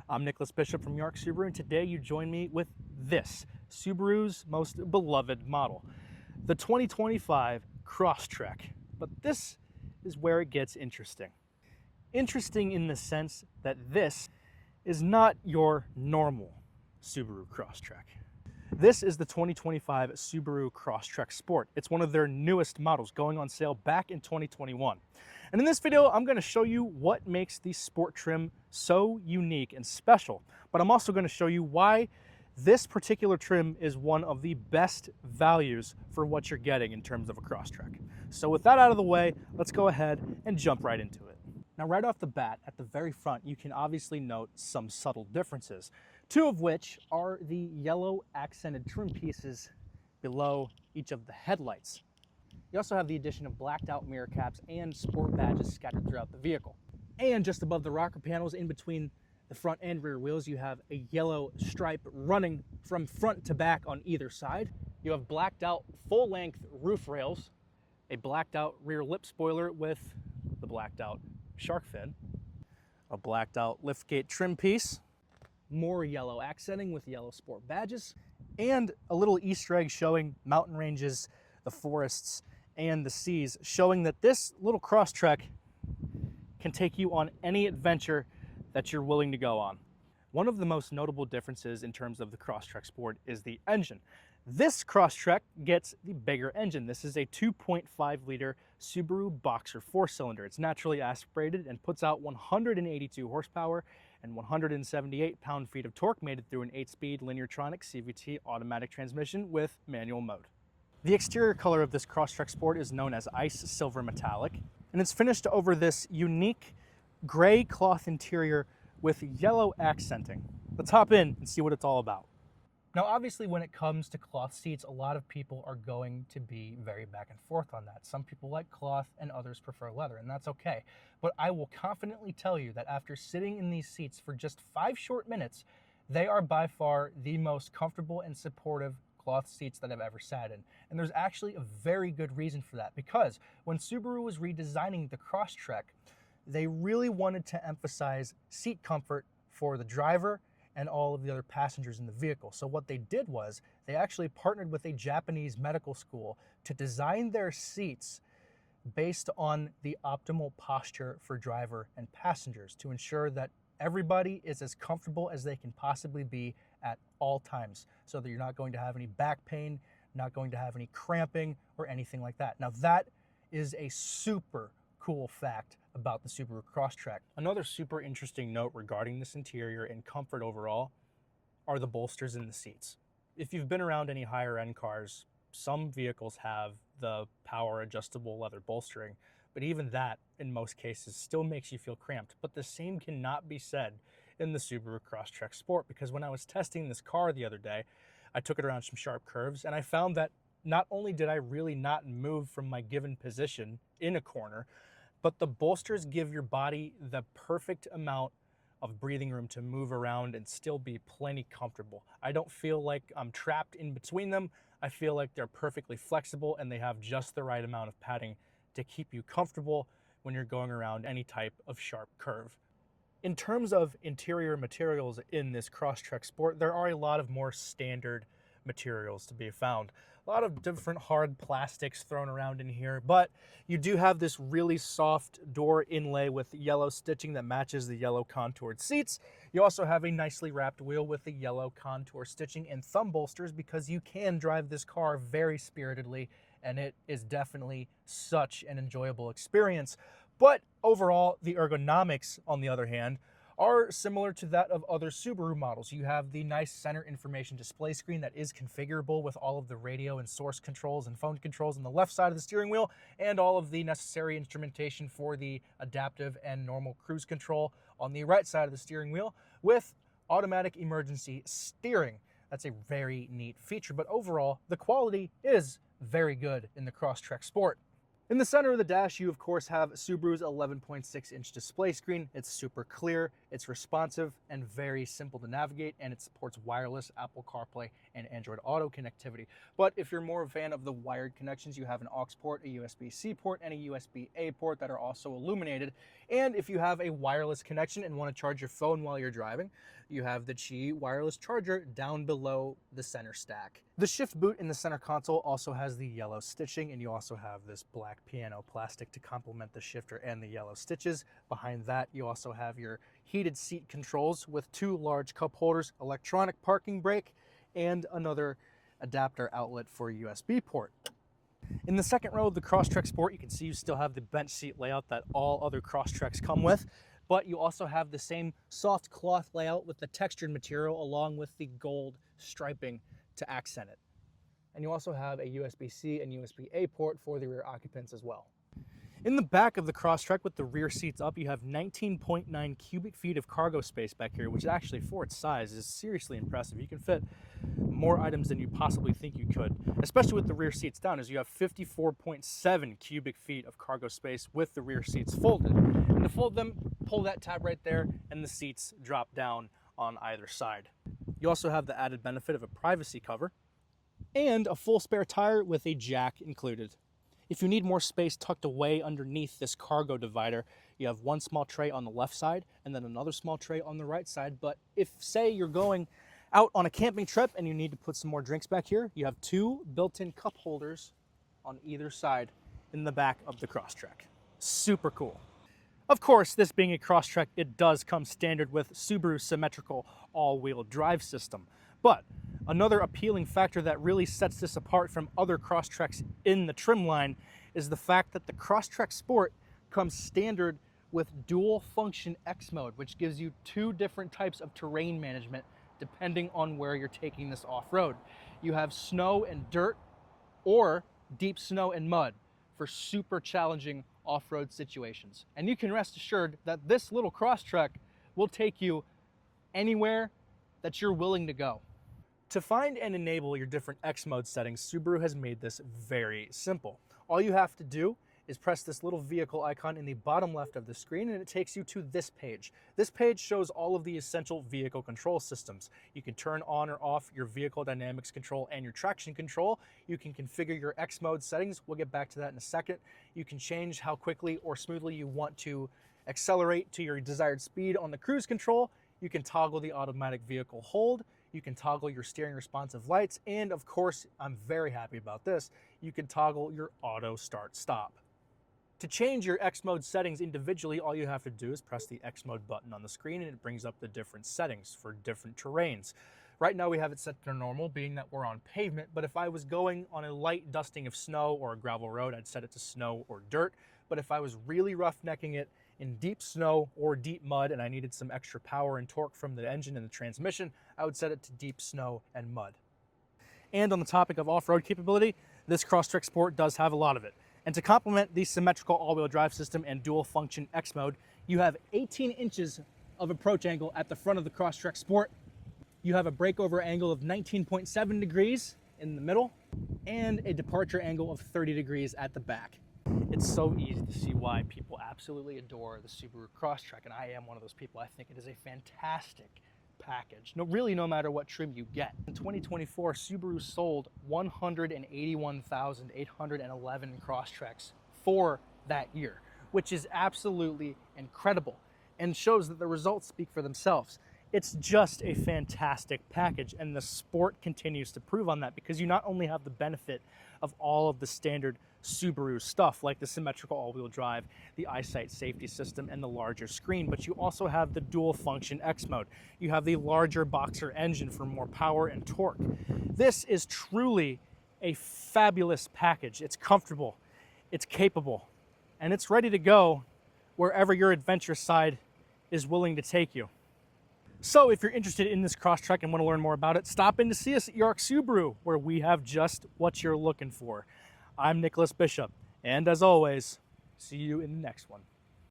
I'm Nicholas Bishop from Yark Subaru, and today you join me with this, Subaru's most beloved model, the 2025 Crosstrek. But this is where it gets interesting. Interesting in the sense that this is not your normal Subaru Crosstrek. This is the 2025 Subaru Crosstrek Sport. It's one of their newest models, going on sale back in 2021. And in this video, I'm going to show you what makes the sport trim so unique and special. But I'm also going to show you why this particular trim is one of the best values for what you're getting in terms of a Crosstrek. So with that out of the way, let's go ahead and jump right into it. Now, right off the bat, at the very front, you can obviously note some subtle differences, two of which are the yellow accented trim pieces below each of the headlights. You also have the addition of blacked out mirror caps and sport badges scattered throughout the vehicle. And just above the rocker panels, in between the front and rear wheels, you have a yellow stripe running from front to back on either side. You have blacked out full-length roof rails, a blacked out rear lip spoiler with the blacked out shark fin, a blacked out liftgate trim piece, more yellow accenting with yellow sport badges, and a little Easter egg showing mountain ranges, the forests, and the seas, showing that this little Crosstrek can take you on any adventure that you're willing to go on. One of the most notable differences in terms of the Crosstrek Sport is the engine. This Crosstrek gets the bigger engine. This is a 2.5 liter Subaru Boxer 4-cylinder. It's naturally aspirated and puts out 182 horsepower and 178 pound-feet of torque, made it through an 8-speed Lineartronic CVT automatic transmission with manual mode. The exterior color of this Crosstrek Sport is known as Ice Silver Metallic, and it's finished over this unique gray cloth interior with yellow accenting. Let's hop in and see what it's all about. Now, obviously, when it comes to cloth seats, a lot of people are going to be very back and forth on that. Some people like cloth and others prefer leather, and that's okay. But I will confidently tell you that after sitting in these seats for just 5 short minutes, they are by far the most comfortable and supportive cloth seats that I've ever sat in. And there's actually a very good reason for that, because when Subaru was redesigning the Crosstrek, they really wanted to emphasize seat comfort for the driver and all of the other passengers in the vehicle. So what they did was they actually partnered with a Japanese medical school to design their seats based on the optimal posture for driver and passengers, to ensure that everybody is as comfortable as they can possibly be at all times, so that you're not going to have any back pain, not going to have any cramping or anything like that. Now, that is a super cool fact about the Subaru Crosstrek. Another super interesting note regarding this interior and comfort overall are the bolsters in the seats. If you've been around any higher end cars, some vehicles have the power adjustable leather bolstering, but even that in most cases still makes you feel cramped. But the same cannot be said in the Subaru Crosstrek Sport, because when I was testing this car the other day, I took it around some sharp curves, and I found that not only did I really not move from my given position in a corner, but the bolsters give your body the perfect amount of breathing room to move around and still be plenty comfortable. I don't feel like I'm trapped in between them. I feel like they're perfectly flexible and they have just the right amount of padding to keep you comfortable when you're going around any type of sharp curve. In terms of interior materials in this Crosstrek Sport, there are a lot of more standard materials to be found. A lot of different hard plastics thrown around in here, but you do have this really soft door inlay with yellow stitching that matches the yellow contoured seats. You also have a nicely wrapped wheel with the yellow contour stitching and thumb bolsters, because you can drive this car very spiritedly, and it is definitely such an enjoyable experience. But overall, the ergonomics, on the other hand, are similar to that of other Subaru models. You have the nice center information display screen that is configurable with all of the radio and source controls and phone controls on the left side of the steering wheel, and all of the necessary instrumentation for the adaptive and normal cruise control on the right side of the steering wheel, with automatic emergency steering. That's a very neat feature, but overall, the quality is very good in the Crosstrek Sport. In the center of the dash, you of course have Subaru's 11.6-inch display screen. It's super clear, It's responsive and very simple to navigate, and it supports wireless Apple CarPlay and Android Auto connectivity. But if you're more a fan of the wired connections, you have an aux port, a USB-C port, and a USB-A port that are also illuminated. And if you have a wireless connection and want to charge your phone while you're driving, you have the Qi wireless charger down below the center stack. The shift boot in the center console also has the yellow stitching, and you also have this black piano plastic to complement the shifter and the yellow stitches. Behind that, you also have your heated seat controls with 2 large cup holders, electronic parking brake, and another adapter outlet for a USB port. In the second row of the Crosstrek Sport, you can see you still have the bench seat layout that all other Crosstreks come with, but you also have the same soft cloth layout with the textured material along with the gold striping to accent it. And you also have a USB-C and USB-A port for the rear occupants as well. In the back of the Crosstrek with the rear seats up, you have 19.9 cubic feet of cargo space back here, which actually for its size is seriously impressive. You can fit more items than you possibly think you could, especially with the rear seats down, as you have 54.7 cubic feet of cargo space with the rear seats folded. And to fold them, pull that tab right there and the seats drop down on either side. You also have the added benefit of a privacy cover and a full spare tire with a jack included. If you need more space tucked away underneath this cargo divider, you have one small tray on the left side and then another small tray on the right side. But if, say, you're going out on a camping trip and you need to put some more drinks back here, you have 2 built-in cup holders on either side in the back of the Crosstrek. Super cool. Of course, this being a Crosstrek, it does come standard with Subaru's symmetrical all-wheel drive system. But another appealing factor that really sets this apart from other Crosstreks in the trim line is the fact that the Crosstrek Sport comes standard with dual function X mode, which gives you 2 different types of terrain management depending on where you're taking this off-road. You have snow and dirt or deep snow and mud for super challenging off-road situations. And you can rest assured that this little Crosstrek will take you anywhere that you're willing to go. To find and enable your different X mode settings, Subaru has made this very simple. All you have to do is press this little vehicle icon in the bottom left of the screen and it takes you to this page. This page shows all of the essential vehicle control systems. You can turn on or off your vehicle dynamics control and your traction control. You can configure your X mode settings. We'll get back to that in a second. You can change how quickly or smoothly you want to accelerate to your desired speed on the cruise control. You can toggle the automatic vehicle hold. You can toggle your steering responsive lights. And of course, I'm very happy about this, you can toggle your auto start stop. To change your X mode settings individually, all you have to do is press the X mode button on the screen and it brings up the different settings for different terrains. Right now we have it set to normal, being that we're on pavement, but if I was going on a light dusting of snow or a gravel road, I'd set it to snow or dirt. But if I was really roughnecking it in deep snow or deep mud and I needed some extra power and torque from the engine and the transmission, I would set it to deep snow and mud. And on the topic of off-road capability, this Crosstrek Sport does have a lot of it. And to complement the symmetrical all-wheel drive system and dual function X mode, you have 18 inches of approach angle at the front of the Crosstrek Sport. You have a breakover angle of 19.7 degrees in the middle and a departure angle of 30 degrees at the back. It's so easy to see why people absolutely adore the Subaru Crosstrek, and I am one of those people. I think it is a fantastic package. Really, no matter what trim you get. In 2024, Subaru sold 181,811 Crosstreks for that year, which is absolutely incredible and shows that the results speak for themselves. It's just a fantastic package, and the Sport continues to prove on that because you not only have the benefit of all of the standard Subaru stuff like the symmetrical all-wheel drive, the eyesight safety system, and the larger screen, but you also have the dual function X mode. You have the larger boxer engine for more power and torque. This is truly a fabulous package. It's comfortable, it's capable, and it's ready to go wherever your adventure side is willing to take you. So if you're interested in this Crosstrek and want to learn more about it, stop in to see us at Yark Subaru, where we have just what you're looking for. I'm Nicholas Bishop, and as always, see you in the next one.